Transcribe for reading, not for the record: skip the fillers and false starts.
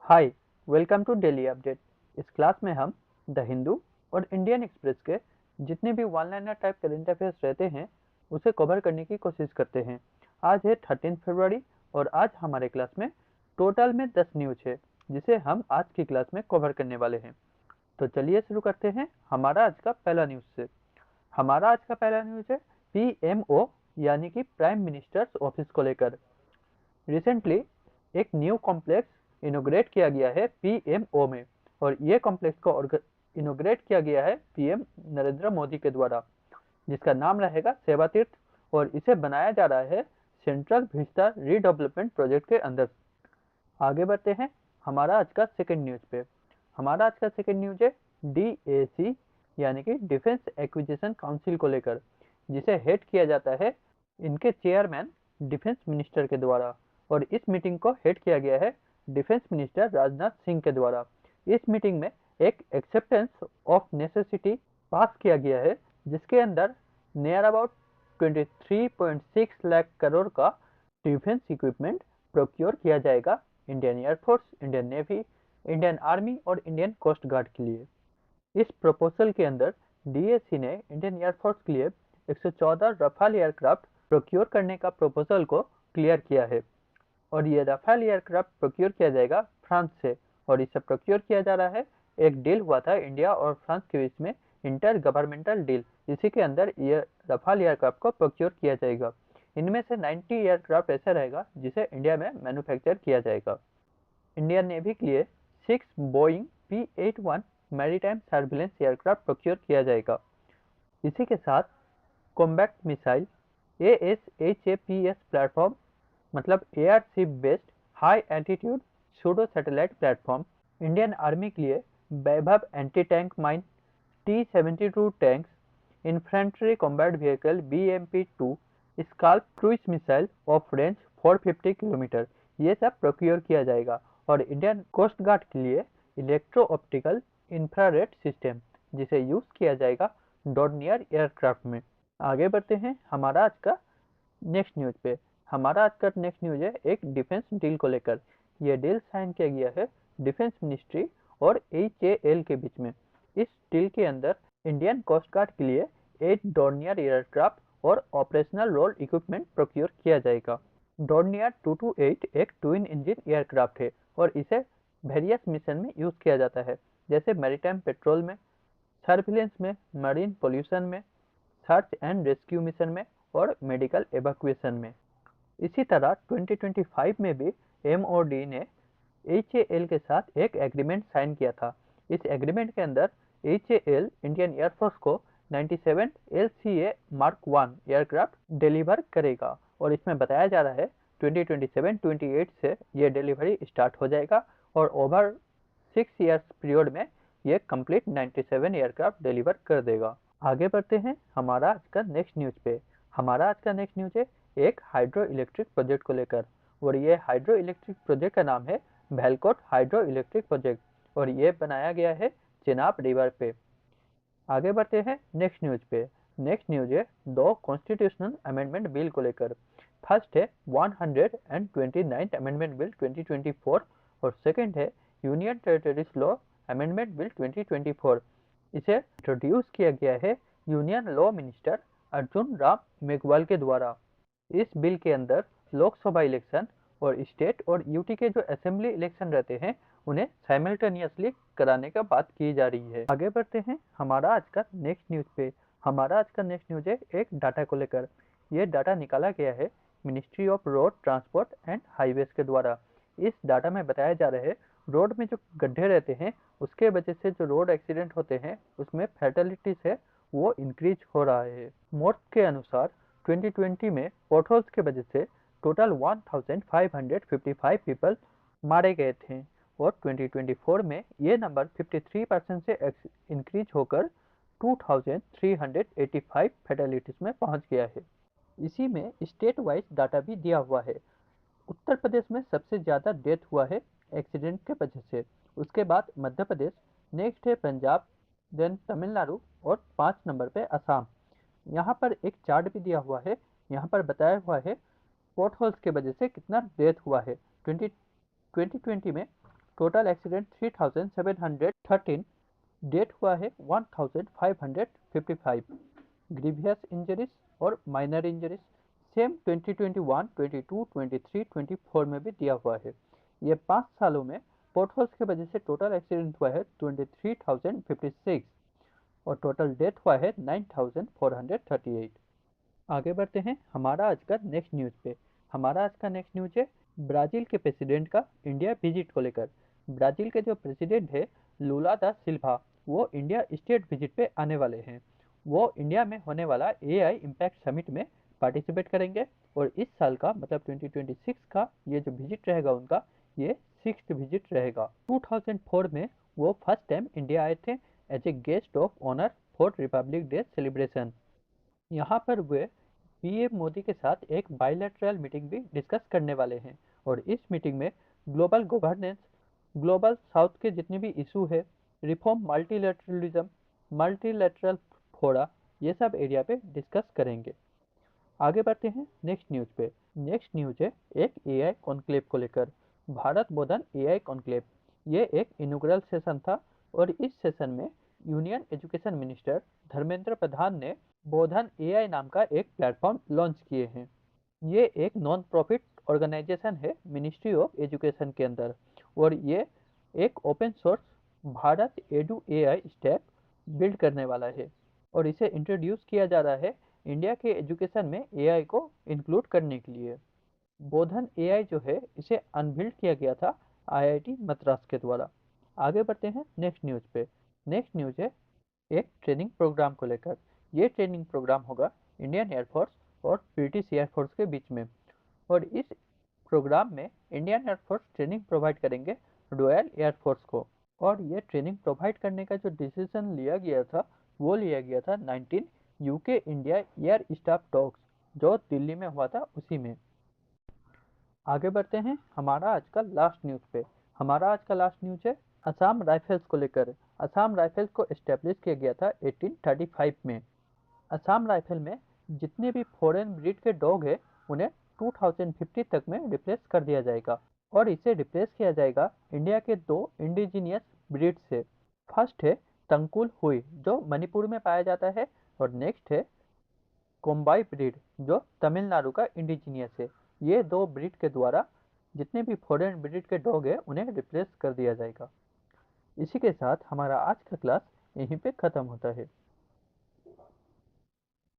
Hi, welcome to daily update. इस class में हम द हिंदू और इंडियन एक्सप्रेस के जितने भी one liner type current affairs रहते हैं उसे कवर करने की कोशिश करते हैं। आज है 13 फरवरी और आज हमारे क्लास में टोटल में 10 न्यूज है जिसे हम आज की क्लास में कवर करने वाले हैं। तो चलिए शुरू करते हैं हमारा आज का पहला न्यूज से। हमारा आज का पहला न्यूज है पीएमओ यानी कि प्राइम मिनिस्टर्स ऑफिस को लेकर। रिसेंटली एक न्यू कॉम्प्लेक्स इनोग्रेट किया गया है पीएमओ में और ये कॉम्प्लेक्स को इनोग्रेट किया गया है पीएम नरेंद्र मोदी के द्वारा, जिसका नाम रहेगा सेवा तीर्थ और इसे बनाया जा रहा है सेंट्रल विस्टा रीडेवलपमेंट प्रोजेक्ट के अंदर। आगे बढ़ते हैं हमारा आज का सेकंड न्यूज पे। हमारा आज का सेकंड न्यूज है डीएसी यानी कि डिफेंस एक्विजिशन काउंसिल को लेकर, जिसे हेड किया जाता है इनके चेयरमैन डिफेंस मिनिस्टर के द्वारा और इस मीटिंग को हेड किया गया है डिफेंस मिनिस्टर राजनाथ सिंह के द्वारा। इस मीटिंग में एक एक्सेप्टेंस ऑफ नेसेसिटी पास किया गया है जिसके अंदर नियर अबाउट 23.6 लाख करोड़ का डिफेंस इक्विपमेंट प्रोक्योर किया जाएगा Indian air force, Indian navy, Indian army और इंडियन कोस्ट गार्ड के लिए। इस प्रपोजल के अंदर डीएसी ने इंडियन एयरफोर्स के लिए 114 रफाल एयरक्राफ्ट प्रोक्योर करने का प्रपोजल को क्लियर किया है और ये रफाल एयरक्राफ्ट प्रोक्योर किया जाएगा फ्रांस से और इसे प्रोक्योर किया जा रहा है। एक डील हुआ था इंडिया और फ्रांस के बीच में, इंटर गवर्नमेंटल डील, इसी के अंदर ये रफाल एयरक्राफ्ट को प्रोक्योर किया जाएगा। इनमें से 90 एयरक्राफ्ट ऐसा रहेगा जिसे इंडिया में मैन्युफैक्चर किया जाएगा। इंडियन नेवी के लिए 6 Boeing P-81 maritime surveillance aircraft procure किया जाएगा। इसी के साथ कॉम्बैट मिसाइल ASHAPS प्लेटफॉर्म मतलब airship based high altitude pseudo satellite platform Indian army के लिए Vaibhav anti tank mine T-72 tanks, infantry combat vehicle BMP-2, SCALP cruise missile of range 450 kilometre, ये सब प्रोक्योर किया जाएगा और इंडियन कोस्ट गार्ड के लिए इलेक्ट्रो ऑप्टिकल इंफ्रारेड सिस्टम जिसे यूज किया जाएगा डॉर्नियर एयरक्राफ्ट में। आगे बढ़ते हैं हमारा आज का नेक्स्ट न्यूज पे। हमारा आज का नेक्स्ट न्यूज है एक डिफेंस डील को लेकर। यह डील साइन किया गया है डिफेंस मिनिस्ट्री और HAL के बीच में। इस डील के अंदर इंडियन कोस्ट गार्ड के लिए 8 डॉर्नियर एयरक्राफ्ट और ऑपरेशनल रोल इक्विपमेंट प्रोक्योर किया जाएगा। डॉर्नियर 228 एक ट्विन इंजन एयरक्राफ्ट है और इसे वेरियस मिशन में यूज किया जाता है, जैसे मैरीटाइम पेट्रोल में, सर्विलेंस में, मरीन पोल्यूशन में, सर्च एंड रेस्क्यू मिशन में और मेडिकल एवैक्यूएशन में। इसी तरह 2025 में भी MOD ने HAL के साथ एक एग्रीमेंट साइन किया था। इस एग्रीमेंट के अंदर HAL इंडियन एयरफोर्स को 97 LCA Mark 1 एयरक्राफ्ट डिलीवर करेगा और इसमें बताया जा रहा है 2027-28 से ये डिलीवरी स्टार्ट हो जाएगा और ओवर 6 ईयर्स पीरियड में ये कंप्लीट 97 एयरक्राफ्ट डिलीवर कर देगा। आगे बढ़ते हैं हमारा आज का नेक्स्ट न्यूज पे। हमारा आज का नेक्स्ट न्यूज है एक हाइड्रो इलेक्ट्रिक प्रोजेक्ट को लेकर और ये हाइड्रो इलेक्ट्रिक प्रोजेक्ट का नाम है भैलकोट हाइड्रो इलेक्ट्रिक प्रोजेक्ट और ये बनाया गया है चेनाब रिवर पे। आगे बढ़ते हैं नेक्स्ट न्यूज पे। नेक्स्ट न्यूज है दो कॉन्स्टिट्यूशनल अमेंडमेंट बिल को लेकर। फर्स्ट है 129th अमेंडमेंट बिल 2024 और सेकंड है union territories law amendment bill 2024। इसे इंट्रोड्यूस किया गया है union law minister Arjun Ram Meghwal के द्वारा। इस बिल के अंदर लोकसभा इलेक्शन और स्टेट और यूटी के जो असेंबली इलेक्शन रहते हैं उन्हें साइमल्टेनियसली कराने का बात की जा रही है। आगे बढ़ते हैं हमारा आज का नेक्स्ट न्यूज पे। हमारा आज का नेक्स्ट न्यूज है एक डाटा को लेकर। ये डाटा निकाला गया है ministry of road transport and highways के द्वारा। इस डाटा में बताया जा रहा है रोड में जो गड्ढे रहते हैं उसके वजह से जो रोड एक्सीडेंट होते हैं उसमें फैटेलिटीज है वो इंक्रीज हो रहा है। मोर्स के अनुसार 2020 में पोटहोल्स के वजह से टोटल 1555 पीपल मारे गए थे और 2024 में ये नंबर 53% से इंक्रीज होकर 2385 फैटेलिटीज में पहुंच गया है। इसी में स्टेट वाइज डाटा भी दिया हुआ है। उत्तर प्रदेश में सबसे ज़्यादा डेथ हुआ है एक्सीडेंट के वजह से, उसके बाद मध्य प्रदेश, नेक्स्ट है पंजाब, देन तमिलनाडु और 5 नंबर पे असम। यहाँ पर एक चार्ट भी दिया हुआ है, यहाँ पर बताया हुआ है पोर्ट होल्स के वजह से कितना डेथ हुआ है। 2020 में टोटल एक्सीडेंट 3713, डेथ हुआ है 1555, ग्रीवियस इंजरीज और माइनर इंजरीज सेम 2021, 22, 23, 24 में भी दिया हुआ है। ये 5 सालों में पोर्टहोल्स की वजह से टोटल एक्सीडेंट हुआ है 23,056 और टोटल डेथ हुआ है 9,438। आगे बढ़ते हैं हमारा आज का नेक्स्ट न्यूज़ पे। हमारा आज का नेक्स्ट न्यूज़ है ब्राज़ील के प्रेसिडेंट का इंडिया विजिट को लेकर। ब्राज़ील के जो प्रेसिडेंट है लूला दा सिल्वा, वो इंडिया स्टेट विजिट पे आने वाले हैं। वो इंडिया में होने वाला एआई इम्पैक्ट समिट में पार्टिसिपेट करेंगे और इस साल का मतलब 2026 का ये जो विजिट रहेगा उनका, ये 6th विजिट रहेगा। 2004 में वो फर्स्ट टाइम इंडिया आए थे as a guest of honour for Republic Day celebration. यहाँ पर वे पीएम मोदी के साथ एक बायलैटरल मीटिंग भी डिस्कस करने वाले हैं और इस मीटिंग में ग्लोबल गवर्नेंस, ग्लोबल साउथ के जितने भी इशू है, रिफॉर्म, मल्टीलैटरलिज्म, मल्टीलैटरल फोरा, ये सब एरिया पे डिस्कस करेंगे। आगे बढ़ते हैं नेक्स्ट न्यूज़ पे। नेक्स्ट न्यूज़ है एक एआई कॉन्क्लेव को लेकर, भारत बोधन एआई कॉन्क्लेव। ये एक इनॉग्रल सेशन था और इस सेशन में union education minister Dharmendra Pradhan ने बोधन एआई नाम का एक प्लेटफॉर्म लॉन्च किए हैं। ये एक नॉन प्रॉफिट ऑर्गेनाइजेशन है मिनिस्ट्री ऑफ एजुकेशन के अंदर और ये एक open source Bharat edu AI stack build करने वाला है और इसे इंट्रोड्यूस किया जा रहा है इंडिया के एजुकेशन में एआई को इंक्लूड करने के लिए। बोधन एआई जो है इसे अनबिल्ड किया गया था आईआईटी मद्रास के द्वारा। आगे बढ़ते हैं नेक्स्ट न्यूज़ पे। नेक्स्ट न्यूज़ है एक ट्रेनिंग प्रोग्राम को लेकर। ये ट्रेनिंग प्रोग्राम होगा इंडियन एयरफोर्स और ब्रिटिश एयरफोर्स के बीच में और इस प्रोग्राम में इंडियन एयरफोर्स ट्रेनिंग प्रोवाइड करेंगे रॉयल एयरफोर्स को। और ये ट्रेनिंग प्रोवाइड करने का जो डिसीजन लिया गया था वो लिया गया था 19 UK India air staff talks जो दिल्ली में हुआ था उसी में। आगे बढ़ते हैं हमारा आज का लास्ट न्यूज़ पे। हमारा आज का लास्ट न्यूज़ है असम राइफल्स को लेकर। असम राइफल्स को एस्टेब्लिश किया गया था 1835 में। असम राइफल में जितने भी फॉरेन ब्रीड के डॉग हैं उन्हें 2050 तक में रिप्लेस कर दिया जाएगा और इसे रिप्लेस किया जाएगा इंडिया के 2 इंडिजीनियस ब्रीड से। फर्स्ट है तंकुल हुई जो मणिपुर में पाया जाता है और नेक्स्ट है कोम्बाई ब्रीड जो तमिलनाडु का इंडिजीनियस है। ये 2 ब्रीड के द्वारा जितने भी फॉरेन ब्रीड के डॉग हैं उन्हें रिप्लेस कर दिया जाएगा। इसी के साथ हमारा आज का क्लास यहीं पे ख़त्म होता है।